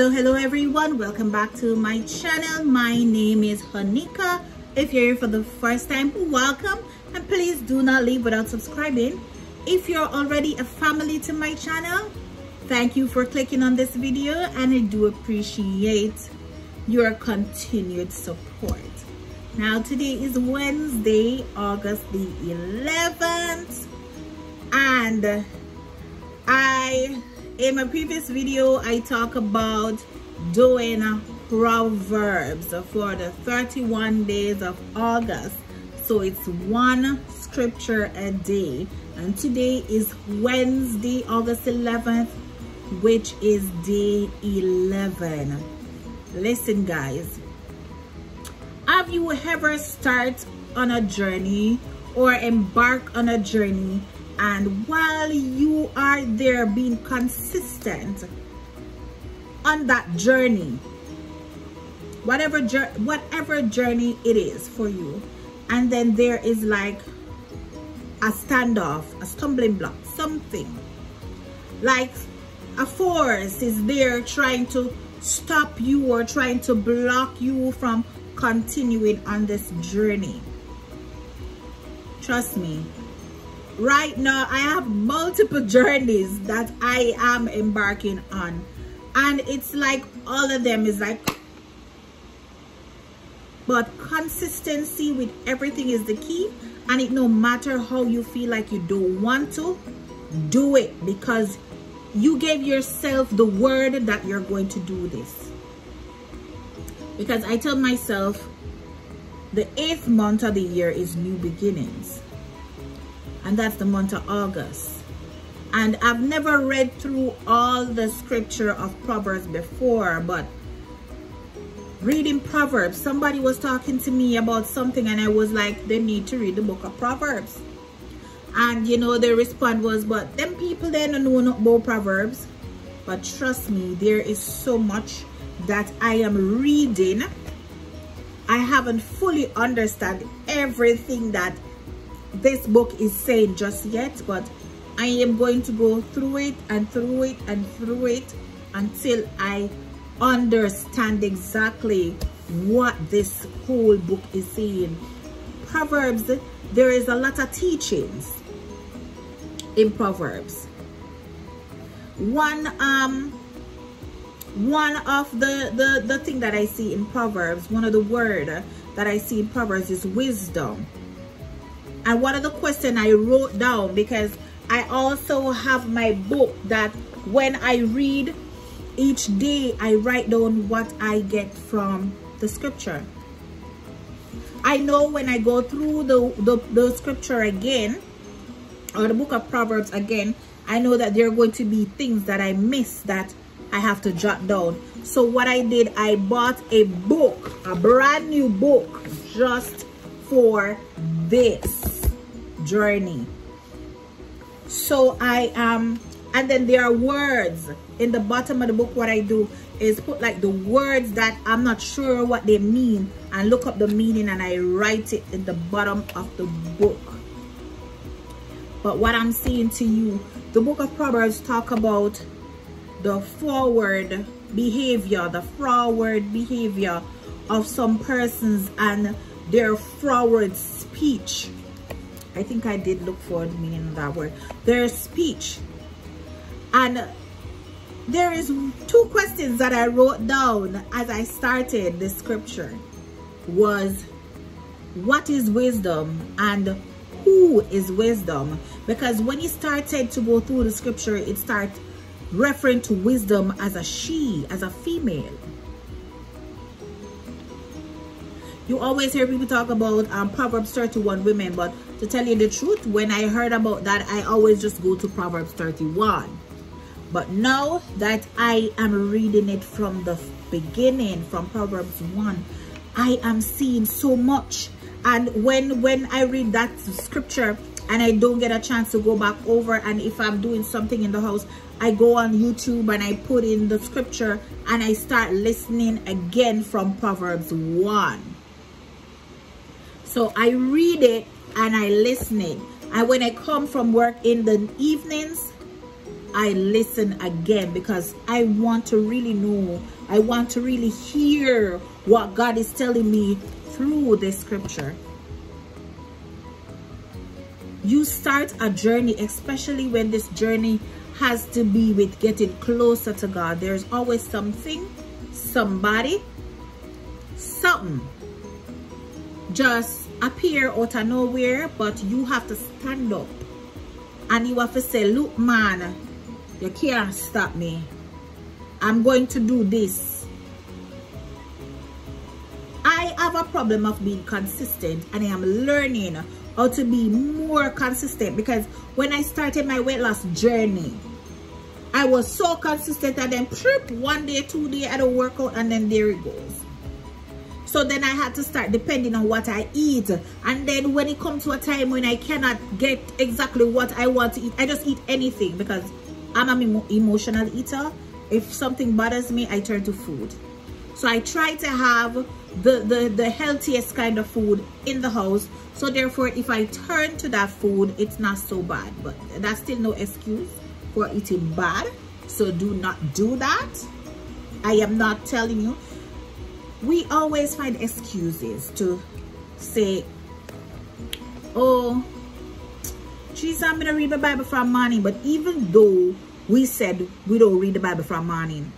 Hello everyone, welcome back to my channel. My name is Hanika. If you're here for the first time, welcome, and please do not leave without subscribing. If you're already a family to my channel, thank you for clicking on this video, and I do appreciate your continued support. Now today is Wednesday, August the 11th, and in my previous video I talked about doing Proverbs for the 31 days of August. So it's one scripture a day, and today is Wednesday, August 11th, which is day 11. Listen guys, have you ever start on a journey or embark on a journey, and while you are there being consistent on that journey, whatever journey it is for you, and then there is like a standoff, a stumbling block, something like a force is there trying to stop you or trying to block you from continuing on this journey. Trust me, right now I have multiple journeys that I am embarking on, and it's like all of them is like, but consistency with everything is the key. And it no matter how you feel like you don't want to do it, because you gave yourself the word that you're going to do this. Because I tell myself the 8th month of the year is new beginnings, and that's the month of August. And I've never read through all the scripture of Proverbs before, but reading Proverbs, somebody was talking to me about something, and I was like, they need to read the book of Proverbs. And you know, their response was, but them people they don't know about Proverbs. But trust me, there is so much that I am reading. I haven't fully understand everything that this book is saying just yet, but I am going to go through it and through it and through it until I understand exactly what this whole book is saying. Proverbs, there is a lot of teachings in Proverbs. One of the thing that I see in Proverbs, one of the word that I see in Proverbs is wisdom. And one of the questions I wrote down, because I also have my book that when I read each day, I write down what I get from the scripture. I know when I go through the scripture again, or the book of Proverbs again, I know that there are going to be things that I miss that I have to jot down. So what I did, I bought a book, a brand new book, just for this journey. So and then there are words in the bottom of the book. What I do is put like the words that I'm not sure what they mean, and look up the meaning, and I write it in the bottom of the book. But what I'm saying to you, the book of Proverbs talk about the forward behavior of some persons and their forward speech. I think I did look for the meaning of that word, their speech. And there is 2 questions that I wrote down as I started this scripture. Was, what is wisdom, and who is wisdom? Because when you started to go through the scripture, it starts referring to wisdom as a she, as a female. You always hear people talk about Proverbs 31 women, but to tell you the truth, when I heard about that, I always just go to Proverbs 31. But now that I am reading it from the beginning, from Proverbs 1, I am seeing so much. And when I read that scripture and I don't get a chance to go back over, and if I'm doing something in the house, I go on YouTube and I put in the scripture and I start listening again from Proverbs 1. So I read it and I listen it. And when I come from work in the evenings, I listen again, because I want to really know, I want to really hear what God is telling me through this scripture. You start a journey, especially when this journey has to be with getting closer to God. There's always something, somebody, something just appear out of nowhere, but you have to stand up and you have to say, look man, you can't stop me. I'm going to do this. I have a problem of being consistent, and I am learning how to be more consistent, because when I started my weight loss journey, I was so consistent, and then one day, 2 days I don't work out, and then there it goes. So then I had to start depending on what I eat. And then when it comes to a time when I cannot get exactly what I want to eat, I just eat anything, because I'm an emotional eater. If something bothers me, I turn to food. So I try to have the healthiest kind of food in the house. So therefore, if I turn to that food, it's not so bad. But that's still no excuse for eating bad. So do not do that. I am not telling you. We always find excuses to say, oh, Jesus, I'm going to read the Bible from morning. But even though we said we don't read the Bible from morning,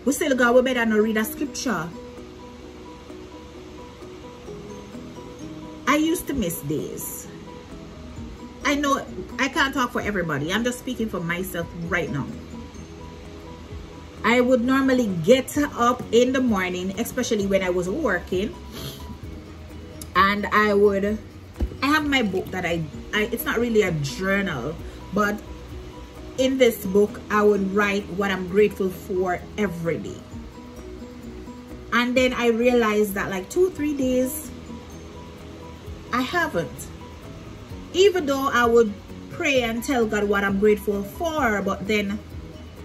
we still go, we better not read a scripture. I used to miss days. I know I can't talk for everybody. I'm just speaking for myself right now. I would normally get up in the morning, especially when I was working, and I have my book that I it's not really a journal, but in this book I would write what I'm grateful for every day. And then I realized that like 2-3 days I haven't, even though I would pray and tell God what I'm grateful for, but then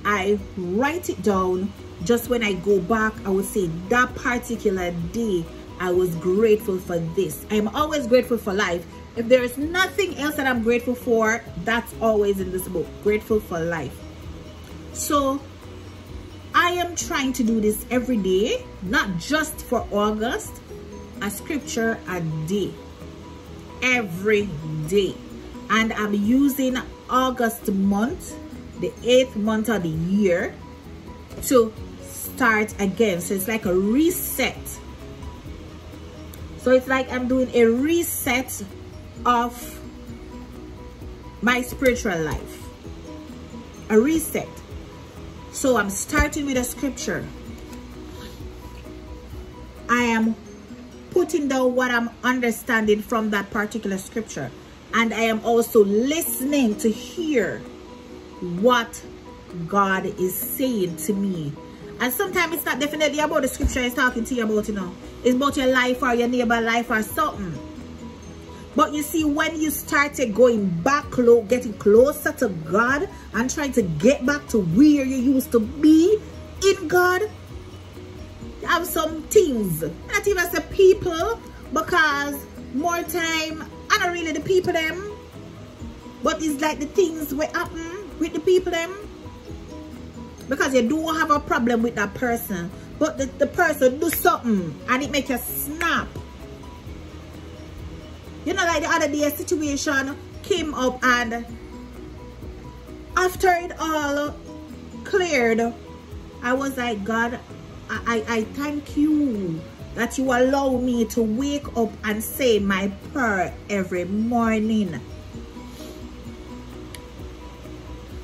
I write it down. Just when I go back, I would say that particular day I was grateful for this. I am always grateful for life. If there is nothing else that I'm grateful for, that's always in this book, grateful for life. So I am trying to do this every day, not just for August, a scripture a day, every day. And I'm using August month, the 8th month of the year, to start again. So it's like a reset. So it's like I'm doing a reset of my spiritual life, a reset. So I'm starting with a scripture. I am putting down what I'm understanding from that particular scripture, and I am also listening to hear what God is saying to me. And sometimes it's not definitely about the scripture it's talking to you about, you know. It's about your life or your neighbor life or something. But you see, when you started going back, getting closer to God and trying to get back to where you used to be in God, you have some things, not even the people, because more time, I don't really the people them, but it's like the things will happen with the people them, because you don't have a problem with that person, but the person do something and it make you snap. You know, like the other day, a situation came up, and after it all cleared, I was like, God, I thank you that you allow me to wake up and say my prayer every morning.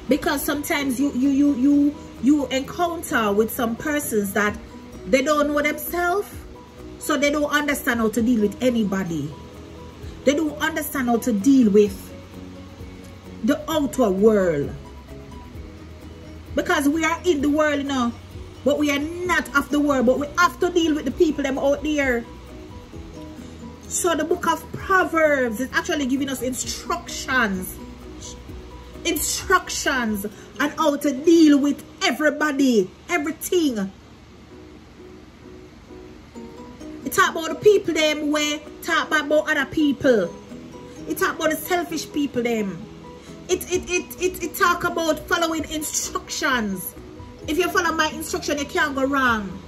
Because sometimes you encounter with some persons that they don't know themselves, so they don't understand how to deal with anybody. They don't understand how to deal with the outer world. Because we are in the world, you know, but we are not of the world, but we have to deal with the people them out there. So the book of Proverbs is actually giving us instructions on how to deal with everybody, everything. It talk about the people them where talk about other people. It talk about the selfish people them. It talk about following instructions. If you follow my instruction, you can't go wrong.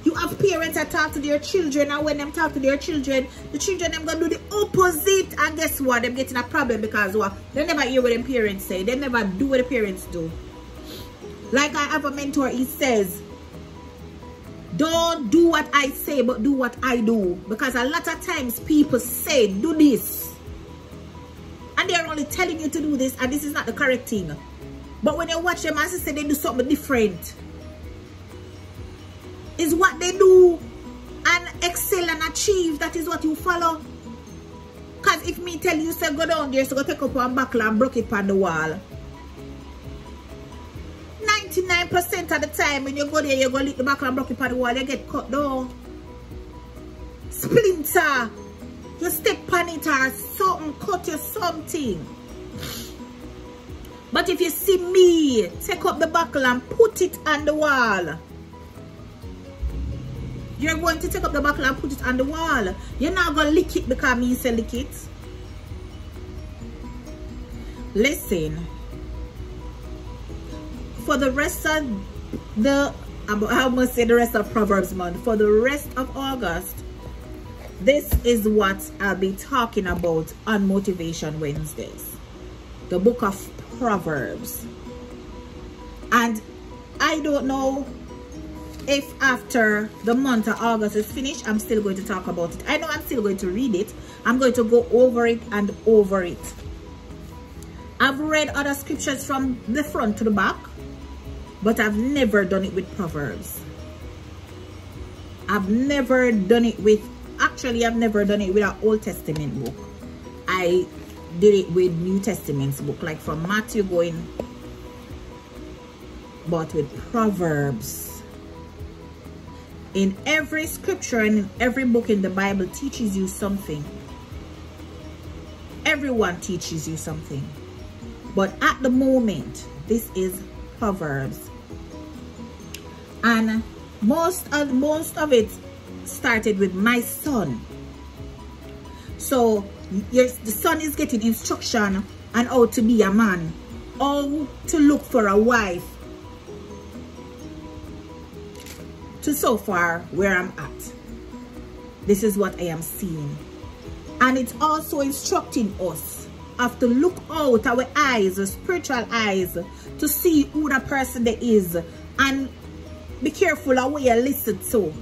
You have parents that talk to their children, and when them talk to their children, the children them gonna do the opposite, and guess what? Them getting a problem because what? They never hear what them parents say. They never do what the parents do. Like I have a mentor, he says, don't do what I say, but do what I do. Because a lot of times people say, do this. And they're only telling you to do this, and this is not the correct thing. But when you watch them, as I say, they do something different. Is what they do and excel and achieve, that is what you follow. Because if me tell you, say, go down there, so go take up one buckle and broke it on the wall. 99% of the time when you go there, you go lick the buckle and broke it on the wall, you get cut down. Splinter. You step on it or something, cut you something. But if you see me take up the buckle and put it on the wall, you're going to take up the buckle and put it on the wall. You're not going to lick it because me say lick it. Listen. For the rest of the, I must say the rest of Proverbs month, for the rest of August, this is what I'll be talking about on Motivation Wednesdays. The book of Proverbs. And I don't know if after the month of August is finished, I'm still going to talk about it. I know I'm still going to read it. I'm going to go over it and over it. I've read other scriptures from the front to the back, but I've never done it with Proverbs. I've never done it with, actually I've never done it with an Old Testament book. I did it with New Testament's book, like from Matthew going, but with Proverbs. In every scripture and in every book in the Bible teaches you something. Everyone teaches you something. But at the moment, this is Proverbs. And most of it started with my son. So the son is getting instruction on how to be a man, how to look for a wife, to so far where I'm at. This is what I am seeing. And it's also instructing us have to look out our eyes, spiritual eyes, to see who the person there is, and be careful of what you listen to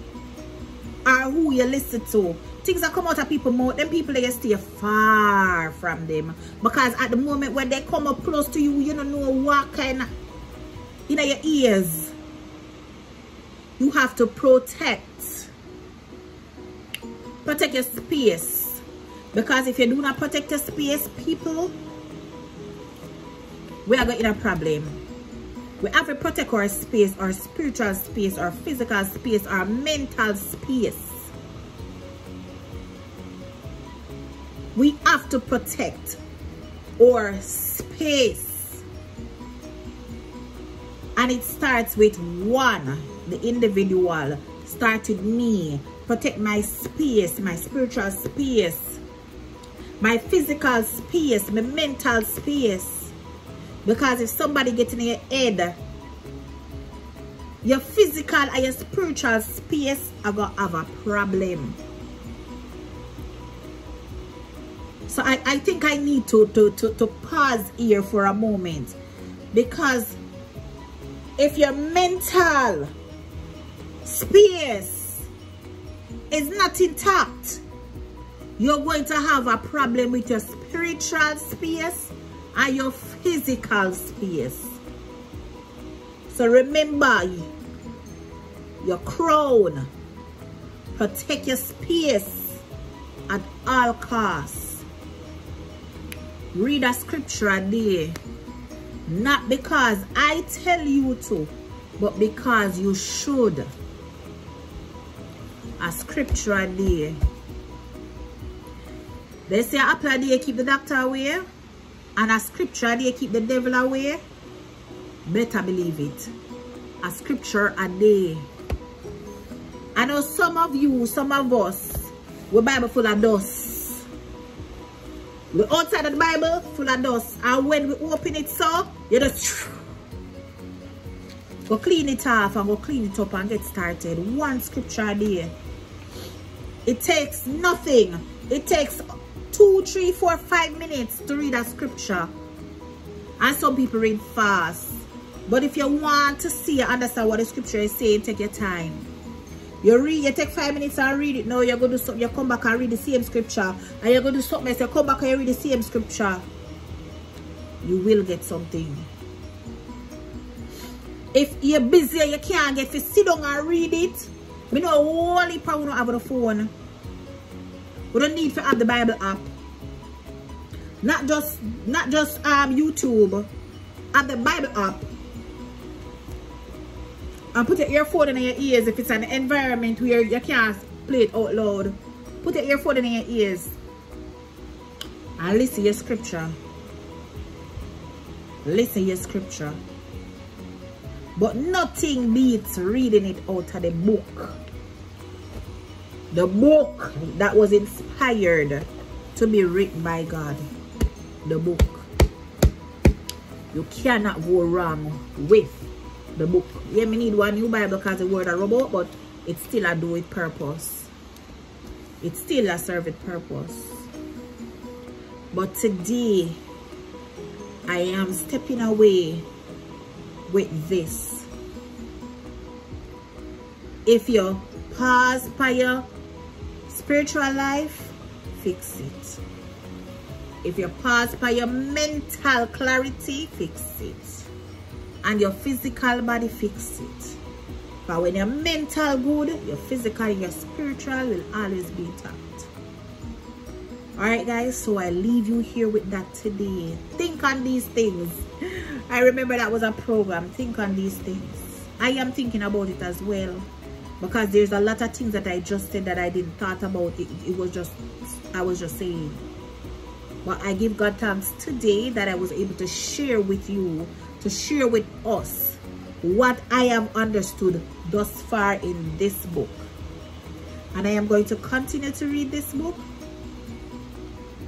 or who you listen to. Things that come out of people's mouth, them people they stay far from them, because at the moment when they come up close to you, you don't know what kind of, you know, your ears. You have to protect your space, because if you do not protect your space, people, we are going in a problem. We have to protect our space, our spiritual space, our physical space, our mental space. We have to protect our space. And it starts with one, the individual. Start with me. Protect my space, my spiritual space, my physical space, my mental space. Because if somebody gets in your head, your physical and your spiritual space are going to have a problem. So I think I need to pause here for a moment. Because if your mental space is not intact, you're going to have a problem with your spiritual space and your physical space. So remember your crown. Protect your space at all costs. Read a scripture a day. Not because I tell you to, but because you should. A scripture a day. They say an apple a day keep the doctor away, and a scripture a day keep the devil away. Better believe it. A scripture a day. I know some of you, some of us, we're Bible full of dust. The outside of the Bible full of dust. And when we open it so, you just go clean it off and go clean it up and get started. One scripture a day. It takes nothing. It takes 2, 3, 4, 5 minutes to read a scripture. And some people read fast. But if you want to see and understand what the scripture is saying, take your time. You take 5 minutes and read it. Now you're going to do something, you come back and read the same scripture. And you're going to do something else, you come back and you read the same scripture. You will get something. If you're busy, you can't get to sit down and read it. We know only probably don't have the phone. We don't need to have the Bible app. Not just YouTube. Have the Bible app. And put your earphone in your ears if it's an environment where you can't play it out loud. Put your earphone in your ears. And listen your scripture. Listen your scripture. But nothing beats reading it out of the book. The book that was inspired to be written by God. The book. You cannot go wrong with the book. Yeah, me need one new Bible because the word a robot, but it still a do it purpose. It still a serve it purpose. But today, I am stepping away with this. If you pause by your spiritual life, fix it. If you pause by your mental clarity, fix it. And your physical body, fix it. But when your mental good, your physical and your spiritual will always be intact. Alright guys, so I leave you here with that today. Think on these things. I remember that was a program. Think on these things. I am thinking about it as well. Because there's a lot of things that I just said that I didn't thought about. It was just, I was just saying. But I give God thanks today that I was able to share with you, to share with us what I have understood thus far in this book. And I am going to continue to read this book.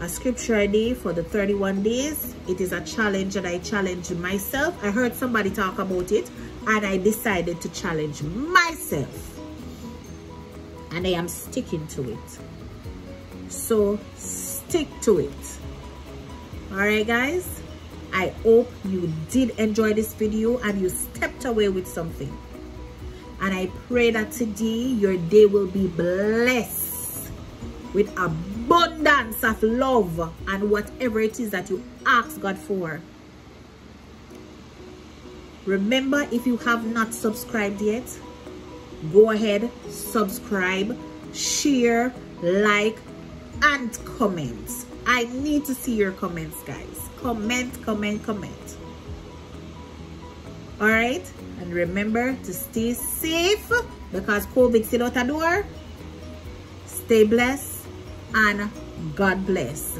A scripture a day for the 31 days. It is a challenge that I challenge myself. I heard somebody talk about it and I decided to challenge myself. And I am sticking to it. So stick to it. Alright guys, I hope you did enjoy this video and you stepped away with something. And I pray that today your day will be blessed with abundance of love and whatever it is that you ask God for. Remember, if you have not subscribed yet, go ahead, subscribe, share, like, and comment. I need to see your comments, guys. Comment. Alright? And remember to stay safe because COVID's still out the door. Stay blessed and God bless.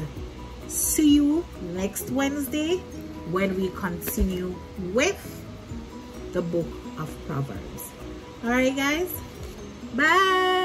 See you next Wednesday when we continue with the book of Proverbs. Alright, guys? Bye.